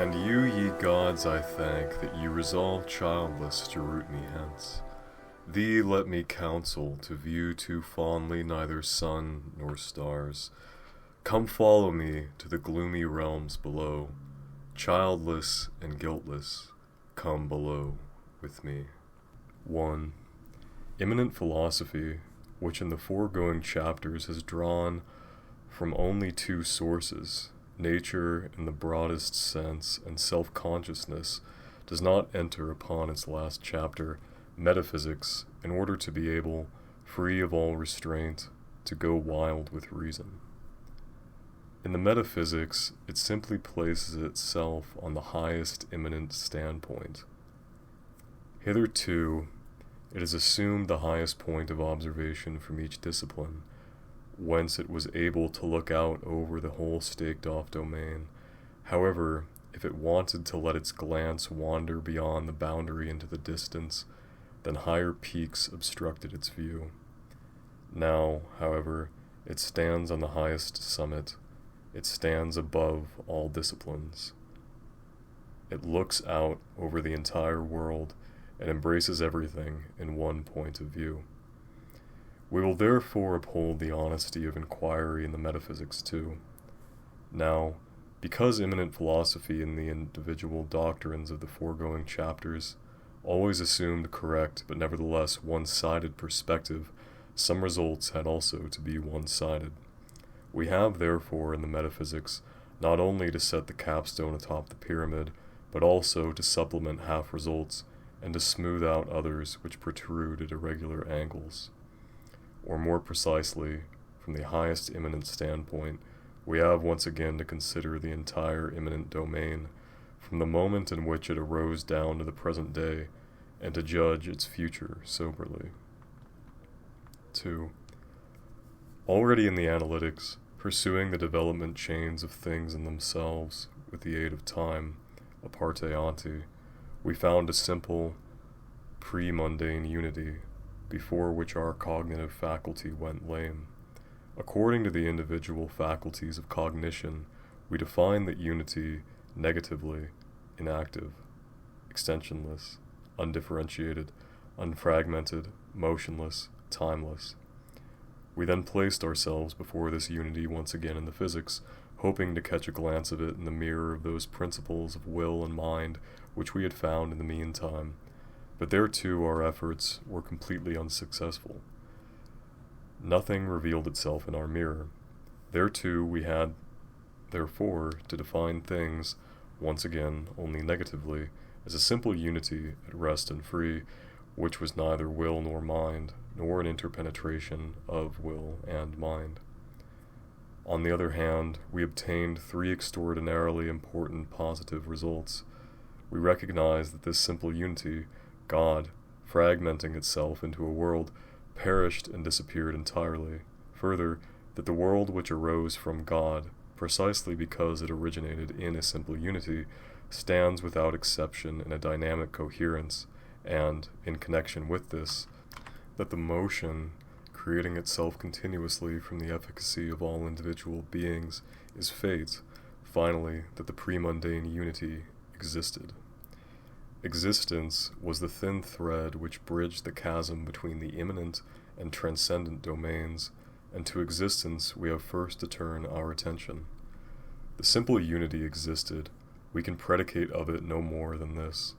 And you, ye gods, I thank, that ye resolve childless to root me hence. Thee let me counsel to view too fondly neither sun nor stars. Come follow me to the gloomy realms below. Childless and guiltless, come below with me. 1. Immanent philosophy, which in the foregoing chapters has drawn from only two sources, nature in the broadest sense and self-consciousness, does not enter upon its last chapter, Metaphysics, in order to be able, free of all restraint, to go wild with reason. In the Metaphysics, it simply places itself on the highest immanent standpoint. Hitherto, it has assumed the highest point of observation from each discipline, whence it was able to look out over the whole staked-off domain. However, if it wanted to let its glance wander beyond the boundary into the distance, then higher peaks obstructed its view. Now, however, it stands on the highest summit. It stands above all disciplines. It looks out over the entire world and embraces everything in one point of view. We will therefore uphold the honesty of inquiry in the Metaphysics too. Now, because immanent philosophy in the individual doctrines of the foregoing chapters always assumed correct but nevertheless one-sided perspective, some results had also to be one-sided. We have therefore in the Metaphysics not only to set the capstone atop the pyramid, but also to supplement half results and to smooth out others which protrude at irregular angles. Or more precisely, from the highest immanent standpoint, we have once again to consider the entire immanent domain, from the moment in which it arose down to the present day, and to judge its future soberly. 2. Already in the Analytics, pursuing the development chains of things in themselves with the aid of time, aparte ante, we found a simple, pre-mundane unity, before which our cognitive faculty went lame. According to the individual faculties of cognition, we define that unity negatively, inactive, extensionless, undifferentiated, unfragmented, motionless, timeless. We then placed ourselves before this unity once again in the physics, hoping to catch a glance of it in the mirror of those principles of will and mind which we had found in the meantime. But there too our efforts were completely unsuccessful. Nothing revealed itself in our mirror. There too we had, therefore, to define things, once again, only negatively, as a simple unity at rest and free, which was neither will nor mind, nor an interpenetration of will and mind. On the other hand, we obtained three extraordinarily important positive results. We recognized that this simple unity, God, fragmenting itself into a world, perished and disappeared entirely. Further, that the world which arose from God, precisely because it originated in a simple unity, stands without exception in a dynamic coherence, and, in connection with this, that the motion, creating itself continuously from the efficacy of all individual beings, is fate, finally, that the pre-mundane unity existed. Existence was the thin thread which bridged the chasm between the immanent and transcendent domains, and to existence we have first to turn our attention. The simple unity existed. We can predicate of it no more than this.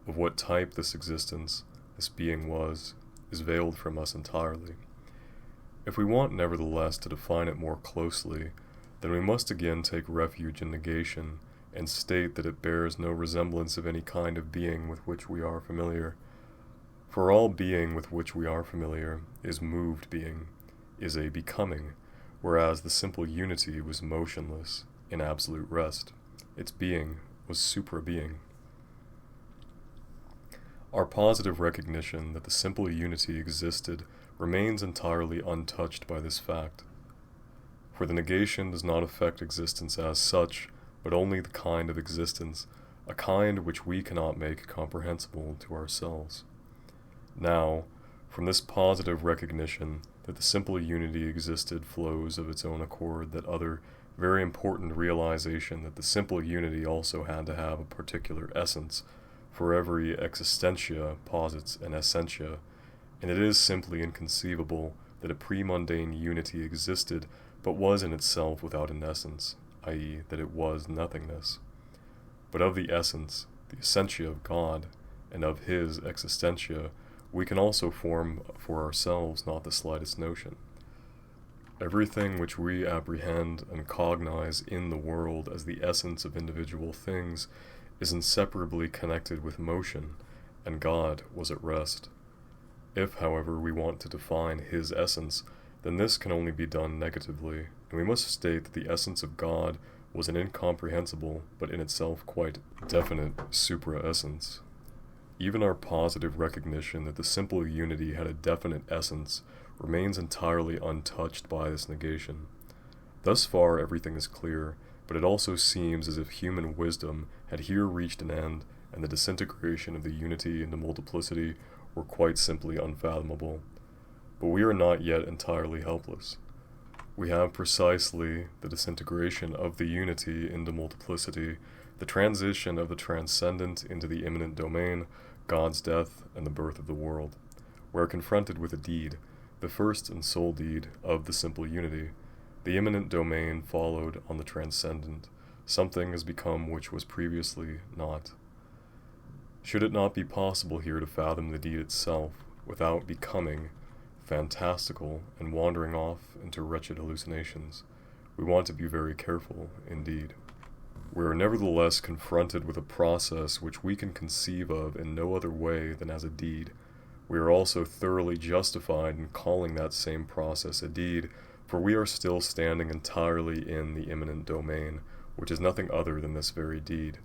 Of what type this existence, this being was, is veiled from us entirely. If we want nevertheless to define it more closely, then we must again take refuge in negation, and state that it bears no resemblance of any kind of being with which we are familiar. For all being with which we are familiar is moved being, is a becoming, whereas the simple unity was motionless, in absolute rest. Its being was supra-being. Our positive recognition that the simple unity existed remains entirely untouched by this fact. For the negation does not affect existence as such, but only the kind of existence, a kind which we cannot make comprehensible to ourselves. Now, from this positive recognition that the simple unity existed flows of its own accord that other Very important realization that the simple unity also had to have a particular essence, for every existentia posits an essentia, and it is simply inconceivable that a pre-mundane unity existed but was in itself without an essence, i.e., that it was nothingness. But of the essence, the essentia of God, and of his existentia, we can also form for ourselves not the slightest notion. Everything which we apprehend and cognize in the world as the essence of individual things is inseparably connected with motion, and God was at rest. If, however, we want to define his essence, then this can only be done negatively, and we must state that the essence of God was an incomprehensible, but in itself quite definite, supra-essence. Even our positive recognition that the simple unity had a definite essence remains entirely untouched by this negation. Thus far everything is clear, but it also seems as if human wisdom had here reached an end, and the disintegration of the unity into multiplicity were quite simply unfathomable. But we are not yet entirely helpless. We have precisely the disintegration of the unity into multiplicity, the transition of the transcendent into the immanent domain, God's death, and the birth of the world. We are confronted with a deed, the first and sole deed of the simple unity. The immanent domain followed on the transcendent. Something has become which was previously not. Should it not be possible here to fathom the deed itself without becoming fantastical and wandering off into wretched hallucinations, we want to be very careful indeed. We are nevertheless confronted with a process which we can conceive of in no other way than as a deed. We are also thoroughly justified in calling that same process a deed, for we are still standing entirely in the immanent domain, which is nothing other than this very deed.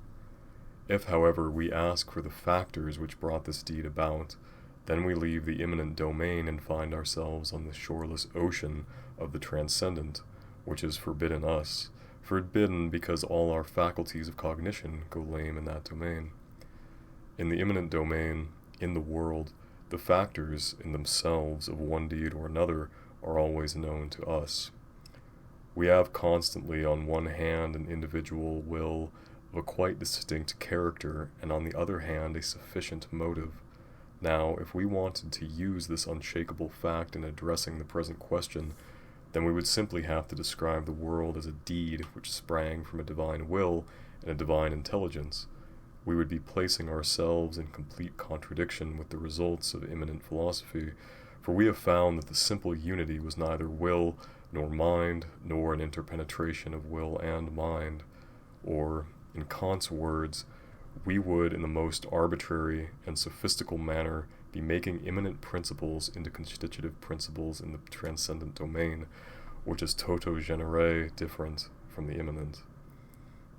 If, however, we ask for the factors which brought this deed about, then we leave the immanent domain and find ourselves on the shoreless ocean of the transcendent, which is forbidden us, forbidden because all our faculties of cognition go lame in that domain. In the immanent domain, in the world, the factors in themselves of one deed or another are always known to us. We have constantly on one hand an individual will of a quite distinct character, and on the other hand a sufficient motive. Now, if we wanted to use this unshakable fact in addressing the present question, then we would simply have to describe the world as a deed which sprang from a divine will and a divine intelligence. We would be placing ourselves in complete contradiction with the results of immanent philosophy, for we have found that the simple unity was neither will nor mind, nor an interpenetration of will and mind, or, in Kant's words, we would in the most arbitrary and sophistical manner be making immanent principles into constitutive principles in the transcendent domain, which is toto genere different from the immanent.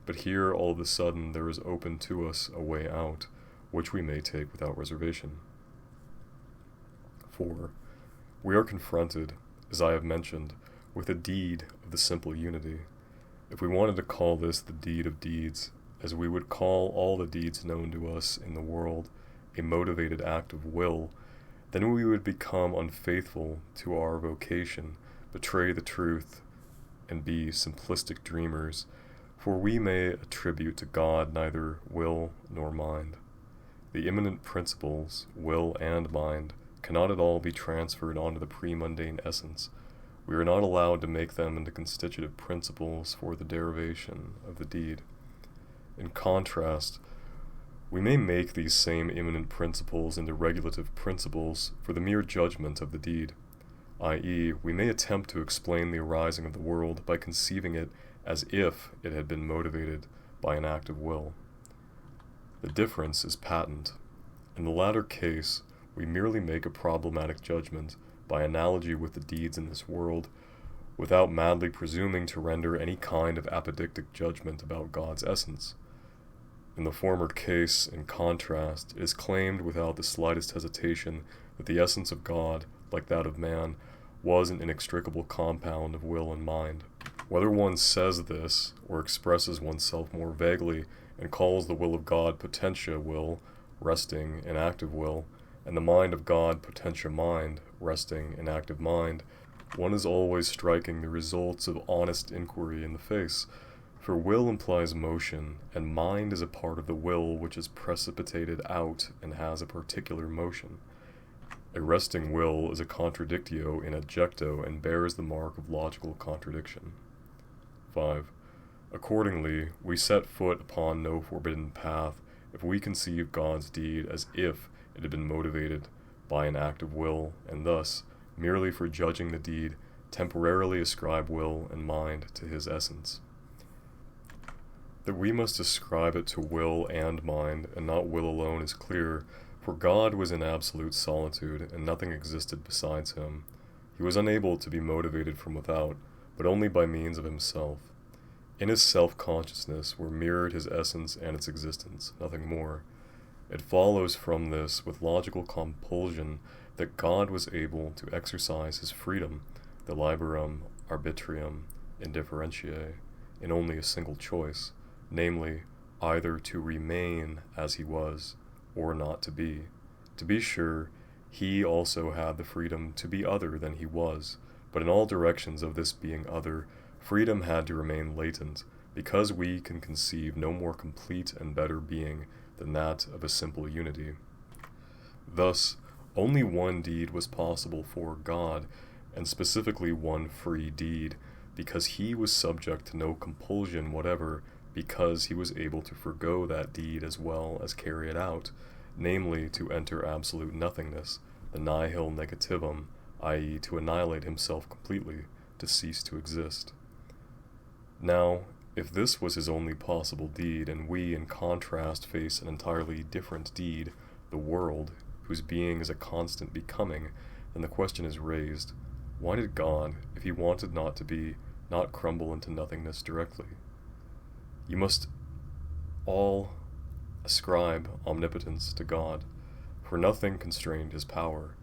But here all of a sudden there is open to us a way out, which we may take without reservation. 4. We are confronted, as I have mentioned, with a deed of the simple unity. If we wanted to call this the deed of deeds, as we would call all the deeds known to us in the world a motivated act of will, then we would become unfaithful to our vocation, betray the truth, and be simplistic dreamers, for we may attribute to God neither will nor mind. The immanent principles, will and mind, cannot at all be transferred onto the pre-mundane essence. We are not allowed to make them into constitutive principles for the derivation of the deed. In contrast, we may make these same immanent principles into regulative principles for the mere judgment of the deed, i.e., we may attempt to explain the arising of the world by conceiving it as if it had been motivated by an act of will. The difference is patent. In the latter case, we merely make a problematic judgment by analogy with the deeds in this world, without madly presuming to render any kind of apodictic judgment about God's essence. In the former case, in contrast, it is claimed without the slightest hesitation that the essence of God, like that of man, was an inextricable compound of will and mind. Whether one says this, or expresses oneself more vaguely, and calls the will of God potentia will, resting in active will, and the mind of God potentia mind, resting in active mind, one is always striking the results of honest inquiry in the face, for will implies motion, and mind is a part of the will which is precipitated out and has a particular motion. A resting will is a contradictio in adjecto and bears the mark of logical contradiction. 5. Accordingly, we set foot upon no forbidden path if we conceive God's deed as if it had been motivated by an act of will, and thus, merely for judging the deed, temporarily ascribe will and mind to his essence. That we must ascribe it to will and mind, and not will alone, is clear, for God was in absolute solitude, and nothing existed besides him. He was unable to be motivated from without, but only by means of himself. In his self-consciousness were mirrored his essence and its existence, nothing more. It follows from this, with logical compulsion, that God was able to exercise his freedom, the liberum arbitrium indifferentiae, in only a single choice, namely, either to remain as he was, or not to be. To be sure, he also had the freedom to be other than he was, but in all directions of this being other, freedom had to remain latent, because we can conceive no more complete and better being than that of a simple unity. Thus, only one deed was possible for God, and specifically one free deed, because he was subject to no compulsion whatever, because he was able to forego that deed as well as carry it out, namely to enter absolute nothingness, the nihil negativum, i.e. to annihilate himself completely, to cease to exist. Now, if this was his only possible deed, and we in contrast face an entirely different deed, the world, whose being is a constant becoming, then the question is raised, why did God, if he wanted not to be, not crumble into nothingness directly? You must all ascribe omnipotence to God, for nothing constrained his power.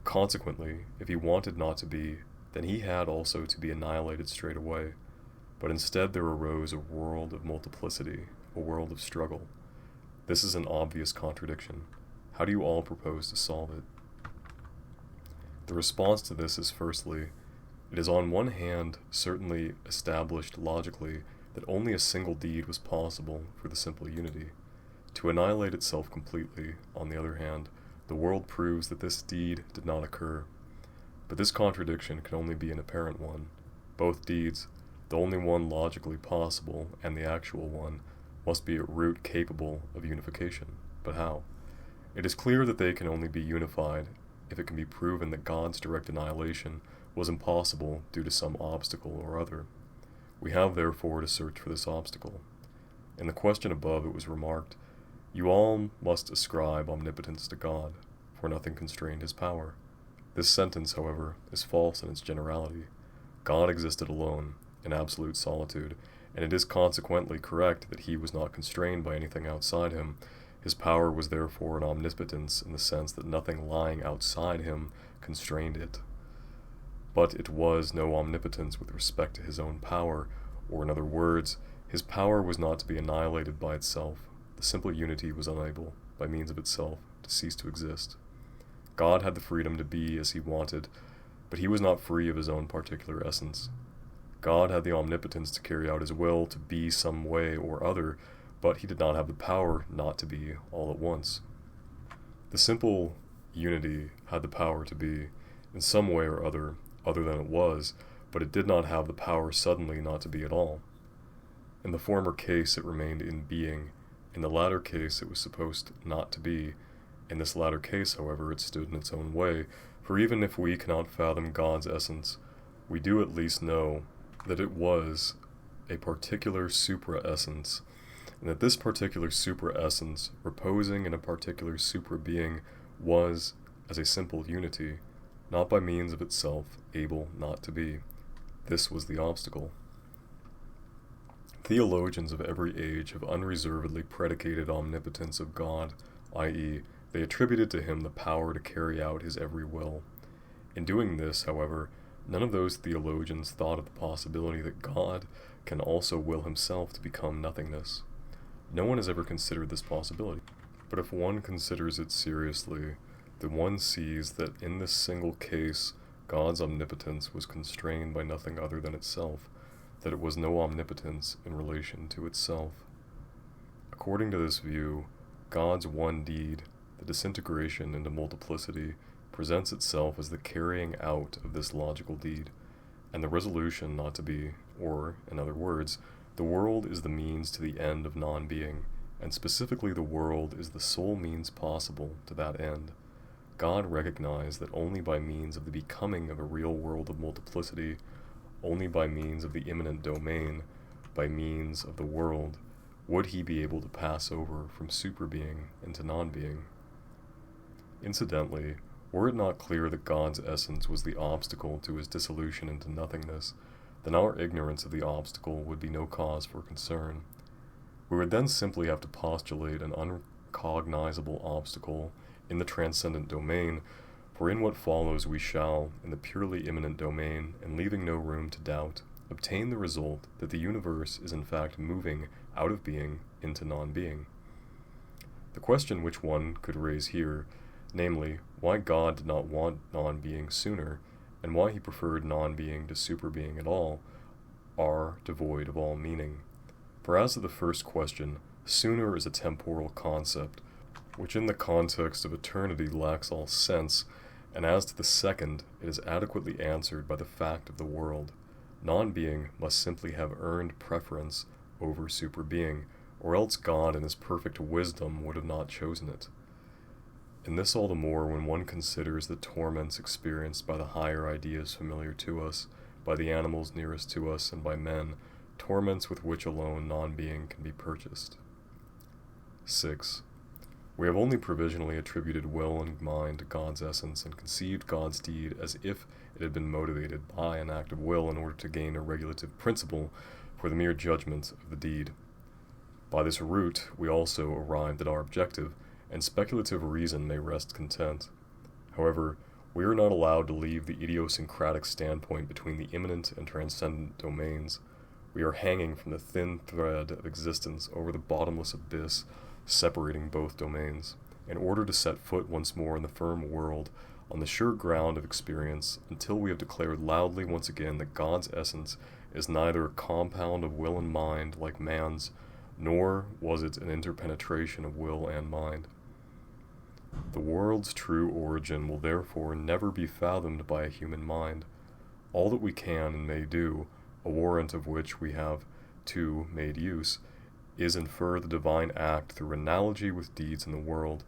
Consequently, if he wanted not to be, then he had also to be annihilated straight away. But instead there arose a world of multiplicity, a world of struggle. This is an obvious contradiction. How do you all propose to solve it? The response to this is firstly, it is on one hand certainly established logically that only a single deed was possible for the simple unity. To annihilate itself completely, on the other hand, the world proves that this deed did not occur. But this contradiction can only be an apparent one. Both deeds, the only one logically possible and the actual one, must be at root capable of unification. But how? It is clear that they can only be unified if it can be proven that God's direct annihilation was impossible due to some obstacle or other. We have therefore to search for this obstacle. In the question above it was remarked, you all must ascribe omnipotence to God, for nothing constrained his power. This sentence, however, is false in its generality. God existed alone, in absolute solitude, and it is consequently correct that he was not constrained by anything outside him. His power was therefore an omnipotence in the sense that nothing lying outside him constrained it. But it was no omnipotence with respect to his own power, or in other words, his power was not to be annihilated by itself. The simple unity was unable, by means of itself, to cease to exist. God had the freedom to be as he wanted, but he was not free of his own particular essence. God had the omnipotence to carry out his will to be some way or other, but he did not have the power not to be all at once. The simple unity had the power to be, in some way or other than it was, but it did not have the power suddenly not to be at all. In the former case it remained in being, in the latter case it was supposed not to be. In this latter case, however, it stood in its own way, for even if we cannot fathom God's essence, we do at least know that it was a particular supra-essence, and that this particular supra-essence, reposing in a particular supra-being, was, as a simple unity, not by means of itself able not to be. This was the obstacle. Theologians of every age have unreservedly predicated omnipotence of God, i.e., they attributed to him the power to carry out his every will. In doing this, however, none of those theologians thought of the possibility that God can also will himself to become nothingness. No one has ever considered this possibility, but if one considers it seriously, then one sees that in this single case, God's omnipotence was constrained by nothing other than itself, that it was no omnipotence in relation to itself. According to this view, God's one deed, the disintegration into multiplicity, presents itself as the carrying out of this logical deed, and the resolution not to be, or, in other words, the world is the means to the end of non-being, and specifically the world is the sole means possible to that end. God recognized that only by means of the becoming of a real world of multiplicity, only by means of the immanent domain, by means of the world, would he be able to pass over from superbeing into non-being. Incidentally, were it not clear that God's essence was the obstacle to his dissolution into nothingness, then our ignorance of the obstacle would be no cause for concern. We would then simply have to postulate an uncognizable obstacle in the transcendent domain, for in what follows we shall, in the purely immanent domain, and leaving no room to doubt, obtain the result that the universe is in fact moving out of being into non-being. The question which one could raise here, namely, why God did not want non-being sooner, and why he preferred non-being to superbeing at all, are devoid of all meaning. For as to the first question, sooner is a temporal concept, which in the context of eternity lacks all sense, and as to the second, it is adequately answered by the fact of the world. Non-being must simply have earned preference over superbeing, or else God in his perfect wisdom would have not chosen it. And this all the more when one considers the torments experienced by the higher ideas familiar to us, by the animals nearest to us, and by men, torments with which alone non-being can be purchased. 6. We have only provisionally attributed will and mind to God's essence and conceived God's deed as if it had been motivated by an act of will in order to gain a regulative principle for the mere judgment of the deed. By this route we also arrived at our objective, and speculative reason may rest content. However, we are not allowed to leave the idiosyncratic standpoint between the immanent and transcendent domains. We are hanging from the thin thread of existence over the bottomless abyss separating both domains, in order to set foot once more in the firm world on the sure ground of experience until we have declared loudly once again that God's essence is neither a compound of will and mind like man's, nor was it an interpenetration of will and mind. The world's true origin will therefore never be fathomed by a human mind. All that we can and may do, a warrant of which we have, too, made use, is infer the divine act through analogy with deeds in the world,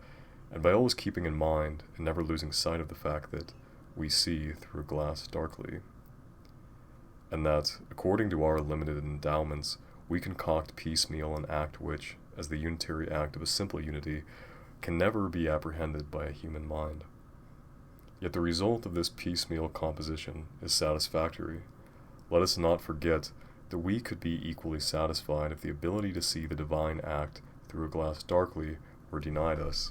and by always keeping in mind and never losing sight of the fact that we see through a glass darkly, and that, according to our limited endowments, we concoct piecemeal an act which, as the unitary act of a simple unity, can never be apprehended by a human mind. Yet the result of this piecemeal composition is satisfactory. Let us not forget that we could be equally satisfied if the ability to see the divine act through a glass darkly were denied us,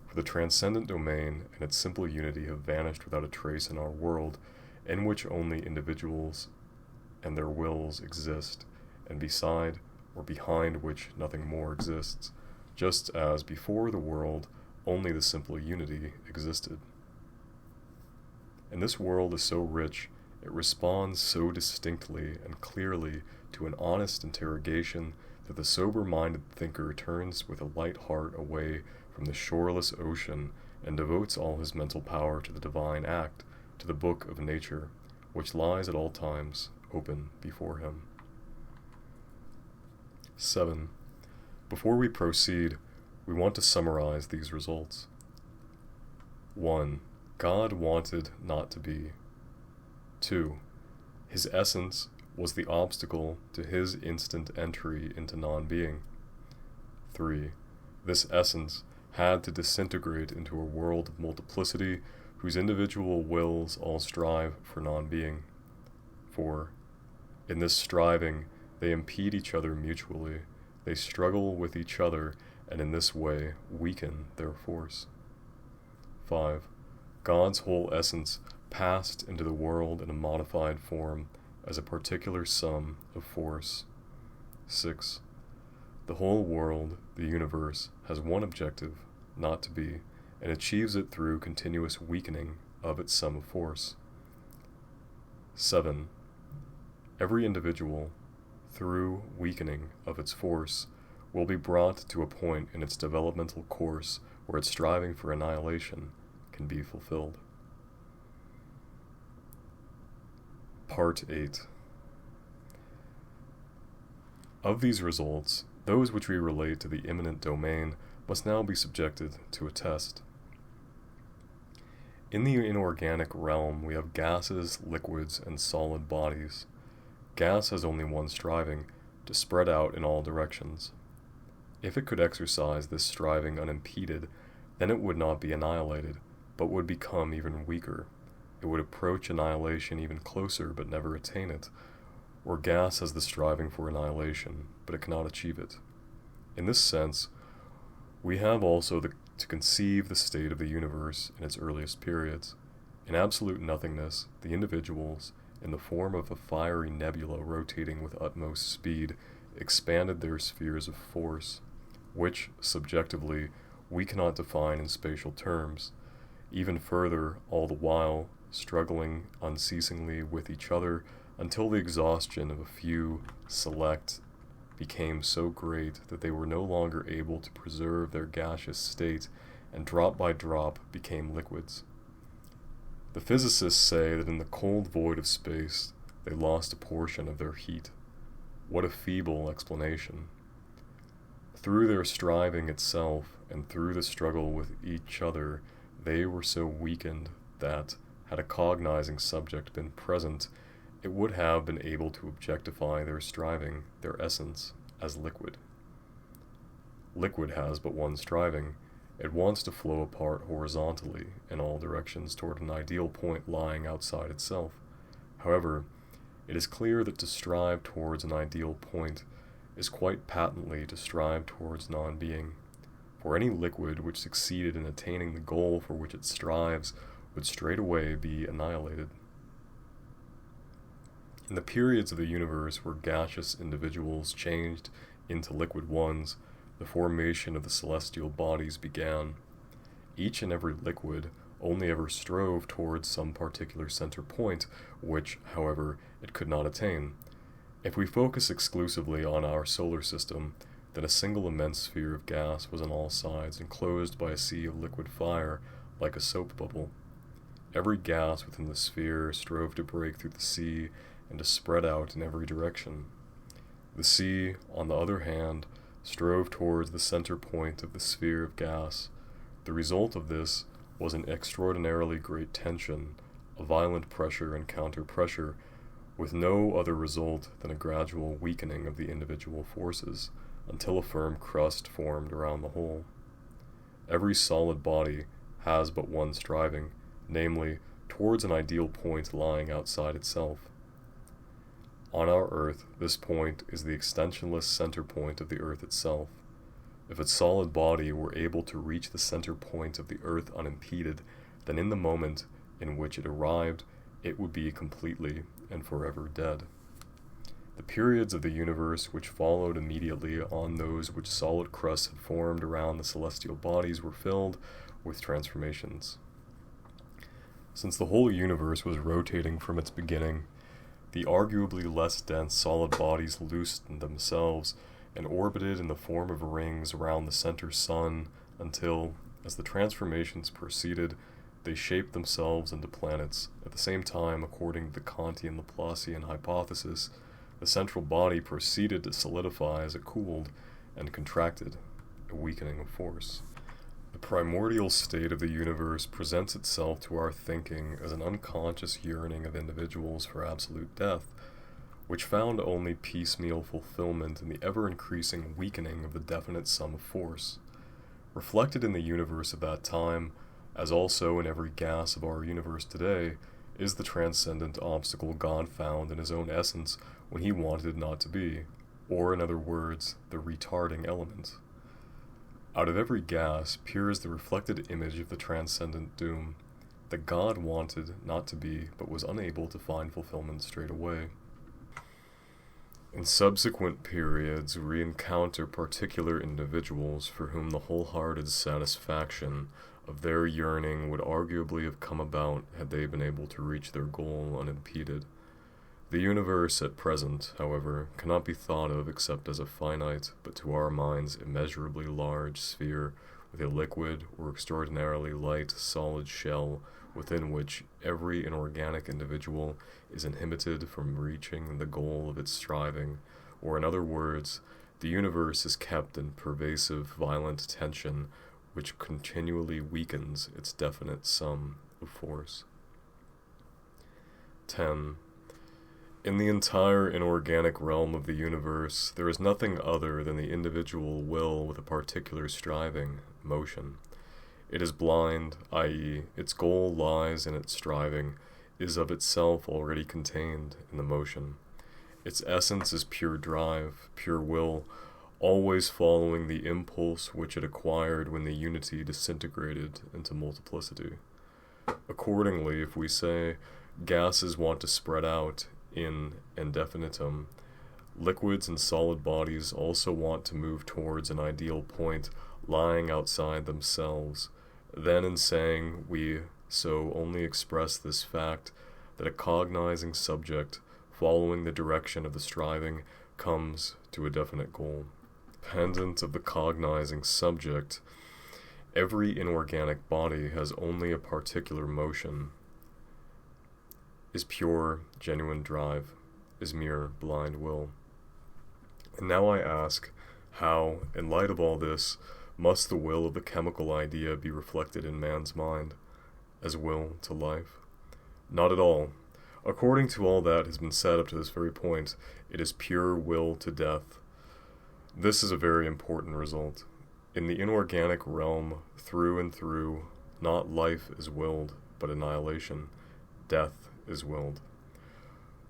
for the transcendent domain and its simple unity have vanished without a trace in our world, in which only individuals and their wills exist, and beside or behind which nothing more exists, just as before the world only the simple unity existed. And this world is so rich, it responds so distinctly and clearly to an honest interrogation that the sober-minded thinker turns with a light heart away from the shoreless ocean and devotes all his mental power to the divine act, to the book of nature, which lies at all times open before him. 7. Before we proceed, we want to summarize these results. 1. God wanted not to be. 2. His essence was the obstacle to his instant entry into non-being. 3. This essence had to disintegrate into a world of multiplicity whose individual wills all strive for non-being. 4. In this striving, they impede each other mutually. They struggle with each other, and in this way weaken their force. 5. God's whole essence passed into the world in a modified form as a particular sum of force. 6. The whole world, the universe, has one objective, not to be, and achieves it through continuous weakening of its sum of force. 7. Every individual, through weakening of its force, will be brought to a point in its developmental course where its striving for annihilation can be fulfilled. Part 8. Of these results, those which we relate to the immanent domain must now be subjected to a test. In the inorganic realm, we have gases, liquids, and solid bodies. Gas has only one striving, to spread out in all directions. If it could exercise this striving unimpeded, then it would not be annihilated, but would become even weaker. It would approach annihilation even closer, but never attain it, or gas has the striving for annihilation, but it cannot achieve it. In this sense, we have also to conceive the state of the universe in its earliest periods. In absolute nothingness, the individuals, in the form of a fiery nebula rotating with utmost speed, expanded their spheres of force, which, subjectively, we cannot define in spatial terms, even further, all the while, struggling unceasingly with each other until the exhaustion of a few select became so great that they were no longer able to preserve their gaseous state, and drop by drop became liquids. The physicists say that in the cold void of space they lost a portion of their heat. What a feeble explanation. Through their striving itself, and through the struggle with each other, they were so weakened that, had a cognizing subject been present, it would have been able to objectify their striving, their essence, as liquid. Liquid has but one striving. It wants to flow apart horizontally in all directions toward an ideal point lying outside itself. However, it is clear that to strive towards an ideal point is quite patently to strive towards non-being, for any liquid which succeeded in attaining the goal for which it strives would straightway be annihilated. In the periods of the universe where gaseous individuals changed into liquid ones, the formation of the celestial bodies began. Each and every liquid only ever strove towards some particular center point, which, however, it could not attain. If we focus exclusively on our solar system, then a single immense sphere of gas was on all sides enclosed by a sea of liquid fire, like a soap bubble. Every gas within the sphere strove to break through the sea and to spread out in every direction. The sea, on the other hand, strove towards the center point of the sphere of gas. The result of this was an extraordinarily great tension, a violent pressure and counter-pressure, with no other result than a gradual weakening of the individual forces, until a firm crust formed around the whole. Every solid body has but one striving, namely, towards an ideal point lying outside itself. On our Earth, this point is the extensionless center point of the Earth itself. If a solid body were able to reach the center point of the Earth unimpeded, then in the moment in which it arrived, it would be completely and forever dead. The periods of the universe which followed immediately on those which solid crusts had formed around the celestial bodies were filled with transformations. Since the whole universe was rotating from its beginning, the arguably less dense solid bodies loosened themselves and orbited in the form of rings around the center sun until, as the transformations proceeded, they shaped themselves into planets. At the same time, according to the Kantian-Laplacian hypothesis, the central body proceeded to solidify as it cooled and contracted, a weakening of force. The primordial state of the universe presents itself to our thinking as an unconscious yearning of individuals for absolute death, which found only piecemeal fulfillment in the ever-increasing weakening of the definite sum of force. Reflected in the universe of that time, as also in every gas of our universe today, is the transcendent obstacle God found in his own essence when he wanted it not to be, or in other words, the retarding element. Out of every gas peers the reflected image of the transcendent doom, that God wanted not to be, but was unable to find fulfillment straight away. In subsequent periods, we encounter particular individuals for whom the wholehearted satisfaction of their yearning would arguably have come about had they been able to reach their goal unimpeded. The universe at present, however, cannot be thought of except as a finite, but to our minds immeasurably large sphere with a liquid or extraordinarily light solid shell within which every inorganic individual is inhibited from reaching the goal of its striving, or in other words, the universe is kept in pervasive violent tension which continually weakens its definite sum of force. 10. In the entire inorganic realm of the universe, there is nothing other than the individual will with a particular striving, motion. It is blind, i.e., its goal lies in its striving, is of itself already contained in the motion. Its essence is pure drive, pure will, always following the impulse which it acquired when the unity disintegrated into multiplicity. Accordingly, if we say gases want to spread out in indefinitum, liquids and solid bodies also want to move towards an ideal point lying outside themselves. Then in saying we so only express this fact that a cognizing subject, following the direction of the striving, comes to a definite goal. Dependent of the cognizing subject, every inorganic body has only a particular motion, is pure, genuine drive, is mere blind will. And now I ask, how, in light of all this, must the will of the chemical idea be reflected in man's mind, as will to life? Not at all. According to all that has been said up to this very point, it is pure will to death. This is a very important result. In the inorganic realm, through and through, not life is willed, but annihilation. Death is willed.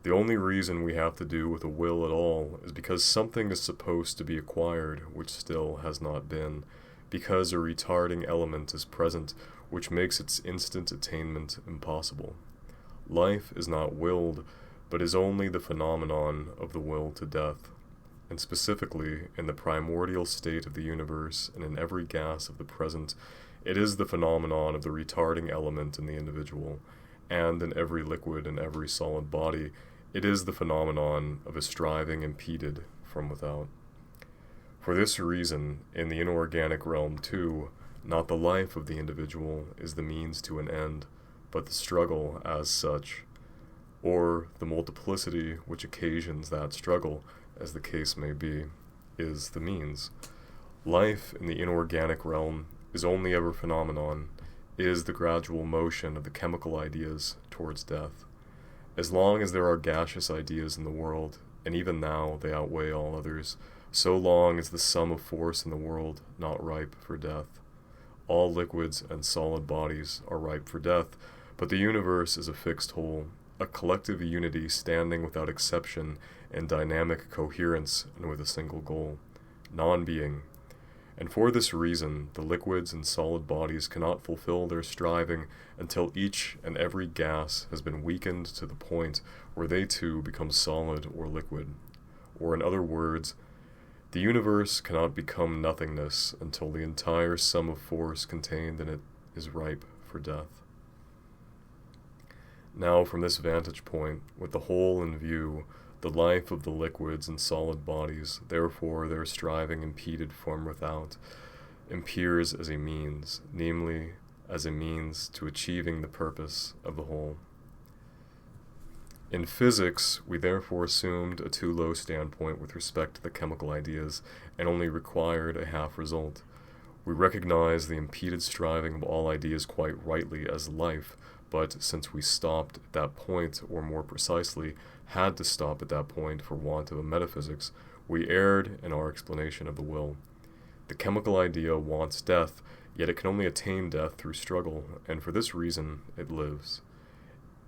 The only reason we have to do with a will at all is because something is supposed to be acquired which still has not been, because a retarding element is present which makes its instant attainment impossible. Life is not willed, but is only the phenomenon of the will to death. And specifically, in the primordial state of the universe and in every gas of the present, it is the phenomenon of the retarding element in the individual, and in every liquid and every solid body, it is the phenomenon of a striving impeded from without. For this reason, in the inorganic realm too, not the life of the individual is the means to an end, but the struggle as such, or the multiplicity which occasions that struggle, as the case may be, is the means. Life in the inorganic realm is only ever phenomenon, is the gradual motion of the chemical ideas towards death. As long as there are gaseous ideas in the world, and even now they outweigh all others, so long is the sum of force in the world not ripe for death. All liquids and solid bodies are ripe for death, but the universe is a fixed whole, a collective unity standing without exception in dynamic coherence and with a single goal, non-being. And for this reason, the liquids and solid bodies cannot fulfill their striving until each and every gas has been weakened to the point where they too become solid or liquid. Or in other words, the universe cannot become nothingness until the entire sum of force contained in it is ripe for death. Now, from this vantage point, with the whole in view, the life of the liquids and solid bodies, therefore their striving impeded from without, appears as a means, namely, as a means to achieving the purpose of the whole. In physics, we therefore assumed a too low standpoint with respect to the chemical ideas, and only required a half result. We recognize the impeded striving of all ideas quite rightly as life, but since we stopped at that point, or more precisely, had to stop at that point for want of a metaphysics, we erred in our explanation of the will. The chemical idea wants death, yet it can only attain death through struggle, and for this reason it lives.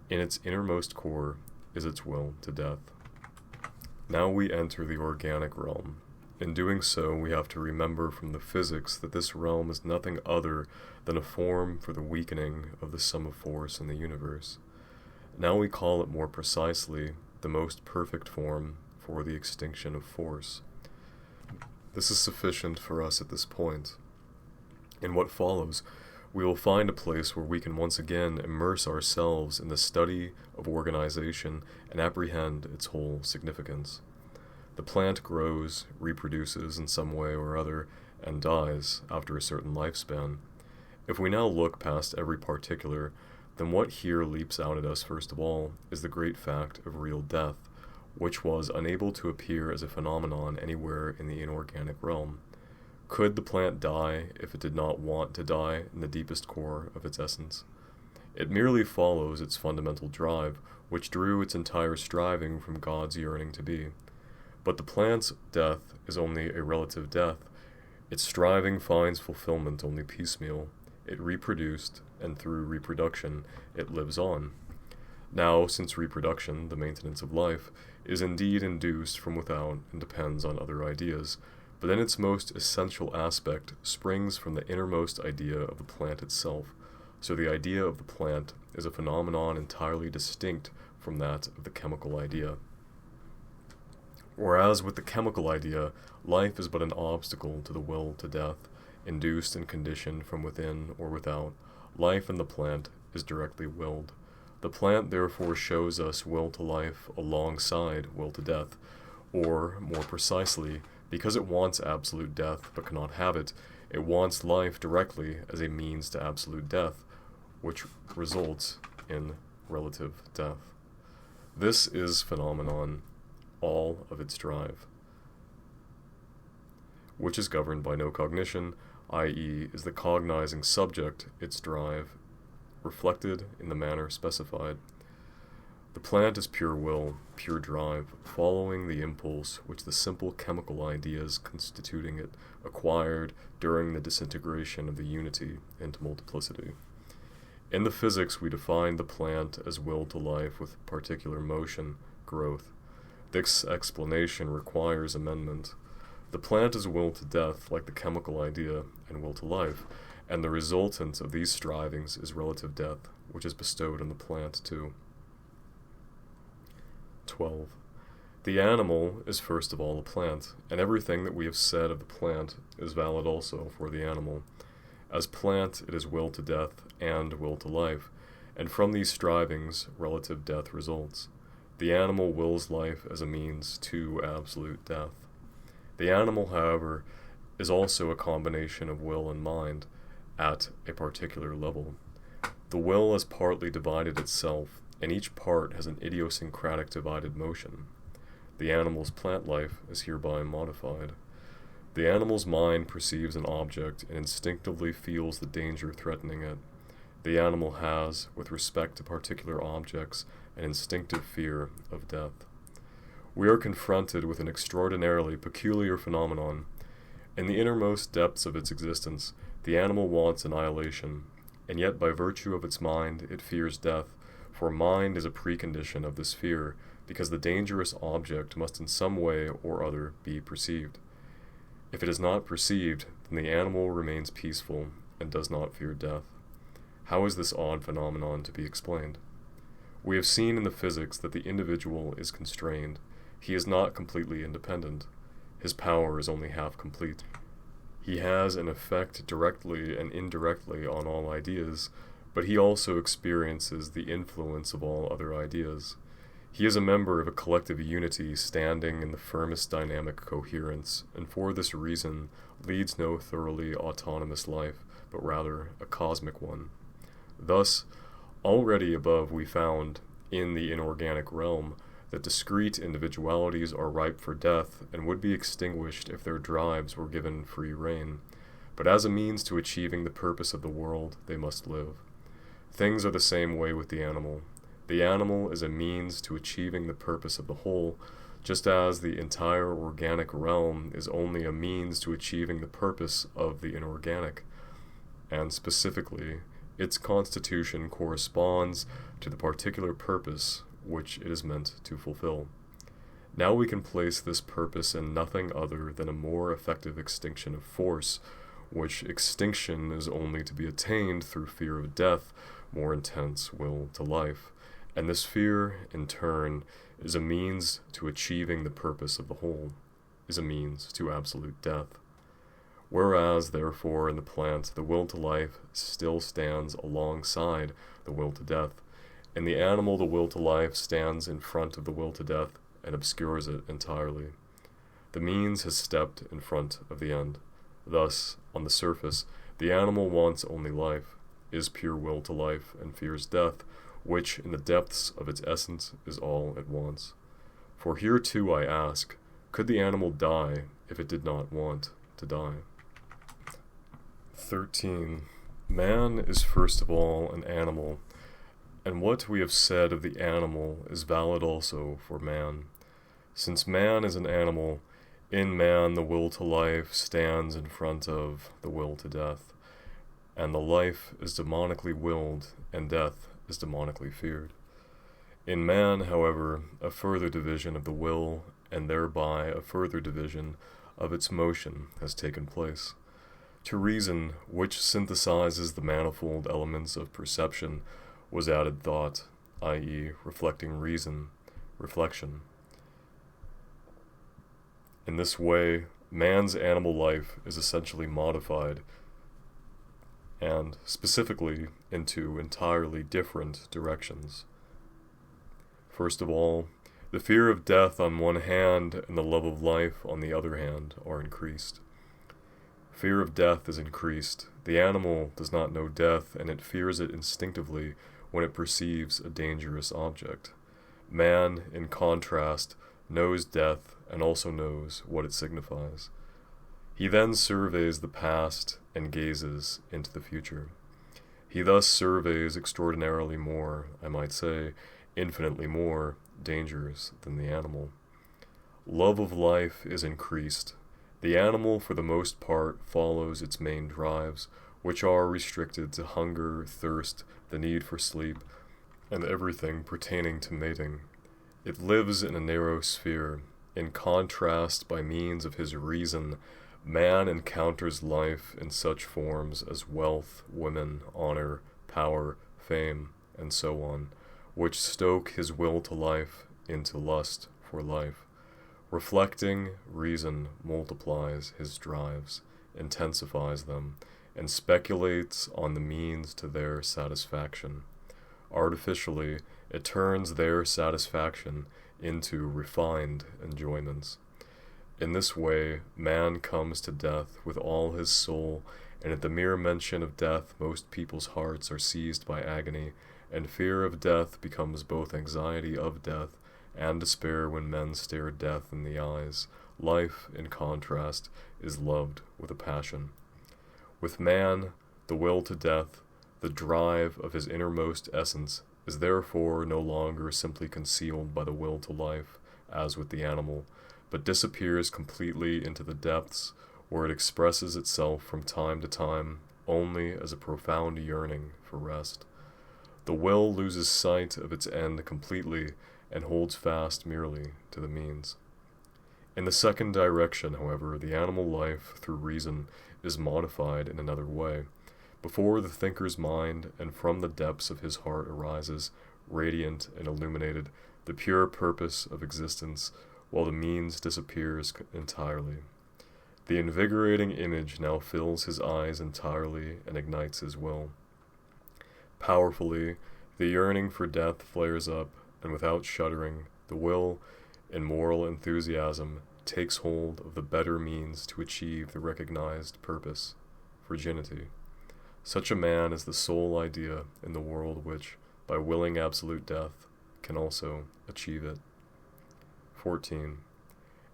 In its innermost core is its will to death. Now we enter the organic realm. In doing so, we have to remember from the physics that this realm is nothing other than a form for the weakening of the sum of force in the universe. Now we call it more precisely the most perfect form for the extinction of force. This is sufficient for us at this point. In what follows, we will find a place where we can once again immerse ourselves in the study of organization and apprehend its whole significance. The plant grows, reproduces in some way or other, and dies after a certain lifespan. If we now look past every particular, then what here leaps out at us first of all is the great fact of real death, which was unable to appear as a phenomenon anywhere in the inorganic realm. Could the plant die if it did not want to die in the deepest core of its essence? It merely follows its fundamental drive, which drew its entire striving from God's yearning to be. But the plant's death is only a relative death. Its striving finds fulfillment only piecemeal. It reproduced, and through reproduction, it lives on. Now, since reproduction, the maintenance of life, is indeed induced from without and depends on other ideas, but then its most essential aspect springs from the innermost idea of the plant itself, so the idea of the plant is a phenomenon entirely distinct from that of the chemical idea. Whereas with the chemical idea, life is but an obstacle to the will to death, induced and conditioned from within or without, life in the plant is directly willed. The plant therefore shows us will to life alongside will to death, or, more precisely, because it wants absolute death but cannot have it, it wants life directly as a means to absolute death, which results in relative death. This is phenomenon, all of its drive, which is governed by no cognition, i.e., is the cognizing subject its drive, reflected in the manner specified. The plant is pure will, pure drive, following the impulse which the simple chemical ideas constituting it acquired during the disintegration of the unity into multiplicity. In the physics we define the plant as will to life with particular motion, growth. This explanation requires amendment. The plant is will to death like the chemical idea and will to life, and the resultant of these strivings is relative death, which is bestowed on the plant too. 12. The animal is first of all a plant, and everything that we have said of the plant is valid also for the animal. As plant, it is will to death and will to life, and from these strivings, relative death results. The animal wills life as a means to absolute death. The animal, however, is also a combination of will and mind at a particular level. The will has partly divided itself, and each part has an idiosyncratic divided motion. The animal's plant life is hereby modified. The animal's mind perceives an object and instinctively feels the danger threatening it. The animal has, with respect to particular objects, an instinctive fear of death. We are confronted with an extraordinarily peculiar phenomenon. In the innermost depths of its existence, the animal wants annihilation, and yet by virtue of its mind it fears death, for mind is a precondition of this fear, because the dangerous object must in some way or other be perceived. If it is not perceived, then the animal remains peaceful and does not fear death. How is this odd phenomenon to be explained? We have seen in the physics that the individual is constrained. He is not completely independent. His power is only half complete. He has an effect directly and indirectly on all ideas, but he also experiences the influence of all other ideas. He is a member of a collective unity standing in the firmest dynamic coherence, and for this reason leads no thoroughly autonomous life, but rather a cosmic one. Thus, already above we found, in the inorganic realm, that discrete individualities are ripe for death and would be extinguished if their drives were given free rein. But as a means to achieving the purpose of the world, they must live. Things are the same way with the animal. The animal is a means to achieving the purpose of the whole, just as the entire organic realm is only a means to achieving the purpose of the inorganic. And specifically, its constitution corresponds to the particular purpose which it is meant to fulfill. Now we can place this purpose in nothing other than a more effective extinction of force, which extinction is only to be attained through fear of death, more intense will to life, and this fear, in turn, is a means to achieving the purpose of the whole, is a means to absolute death. Whereas, therefore, in the plant, the will to life still stands alongside the will to death. In the animal, the will to life stands in front of the will to death and obscures it entirely. The means has stepped in front of the end. Thus, on the surface, the animal wants only life, is pure will to life, and fears death, which in the depths of its essence is all it wants. For here too I ask, could the animal die if it did not want to die? 13. Man is first of all an animal, and what we have said of the animal is valid also for man. Since man is an animal, in man the will to life stands in front of the will to death, and the life is demonically willed, and death is demonically feared. In man, however, a further division of the will, and thereby a further division of its motion, has taken place. To reason, which synthesizes the manifold elements of perception, was added thought, i.e., reflecting reason, reflection. In this way, man's animal life is essentially modified, and specifically into entirely different directions. First of all, the fear of death on one hand and the love of life on the other hand are increased. Fear of death is increased. The animal does not know death, and it fears it instinctively when it perceives a dangerous object. Man, in contrast, knows death and also knows what it signifies. He then surveys the past and gazes into the future. He thus surveys extraordinarily more, I might say, infinitely more, dangers than the animal. Love of life is increased. The animal, for the most part, follows its main drives, which are restricted to hunger, thirst, the need for sleep, and everything pertaining to mating. It lives in a narrow sphere. In contrast, by means of his reason, man encounters life in such forms as wealth, women, honor, power, fame, and so on, which stoke his will to life into lust for life. Reflecting reason multiplies his drives, intensifies them, and speculates on the means to their satisfaction. Artificially, it turns their satisfaction into refined enjoyments. In this way, man comes to death with all his soul, and at the mere mention of death most people's hearts are seized by agony, and fear of death becomes both anxiety of death and despair when men stare death in the eyes. Life, in contrast, is loved with a passion. With man, the will to death, the drive of his innermost essence, is therefore no longer simply concealed by the will to life, as with the animal, but disappears completely into the depths, where it expresses itself from time to time only as a profound yearning for rest. The will loses sight of its end completely and holds fast merely to the means. In the second direction, however, the animal life, through reason, is modified in another way. Before the thinker's mind and from the depths of his heart arises, radiant and illuminated, the pure purpose of existence, while the means disappears entirely. The invigorating image now fills his eyes entirely and ignites his will. Powerfully, the yearning for death flares up, and without shuddering, the will, in moral enthusiasm, takes hold of the better means to achieve the recognized purpose, virginity. Such a man is the sole idea in the world which, by willing absolute death, can also achieve it. 14.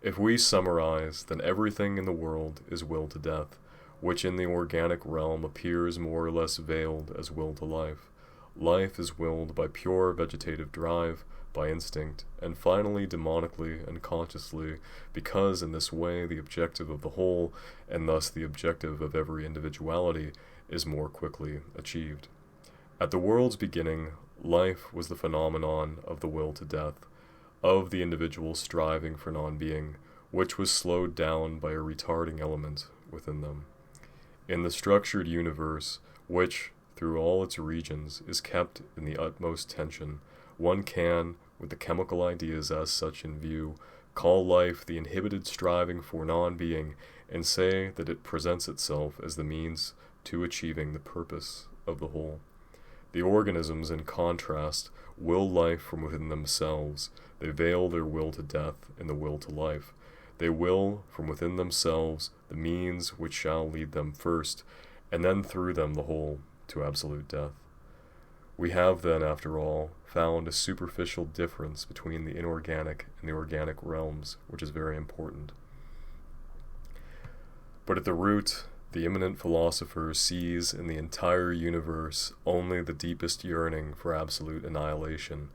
If we summarize, then everything in the world is will to death, which in the organic realm appears more or less veiled as will to life. Life is willed by pure vegetative drive, by instinct, and finally demonically and consciously, because in this way the objective of the whole, and thus the objective of every individuality, is more quickly achieved. At the world's beginning, life was the phenomenon of the will to death, of the individual striving for non-being, which was slowed down by a retarding element within them. In the structured universe, which, through all its regions, is kept in the utmost tension, one can, with the chemical ideas as such in view, call life the inhibited striving for non-being, and say that it presents itself as the means to achieving the purpose of the whole. The organisms, in contrast, will life from within themselves. They veil their will to death in the will to life. They will from within themselves the means which shall lead them first, and then through them the whole, to absolute death. We have then, after all, found a superficial difference between the inorganic and the organic realms, which is very important. But at the root, the eminent philosopher sees in the entire universe only the deepest yearning for absolute annihilation,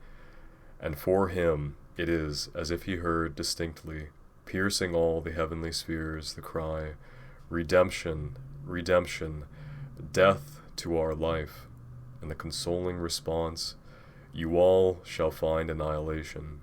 and for him it is as if he heard distinctly, piercing all the heavenly spheres, the cry, "Redemption, redemption, death to our life," and the consoling response, "You all shall find annihilation."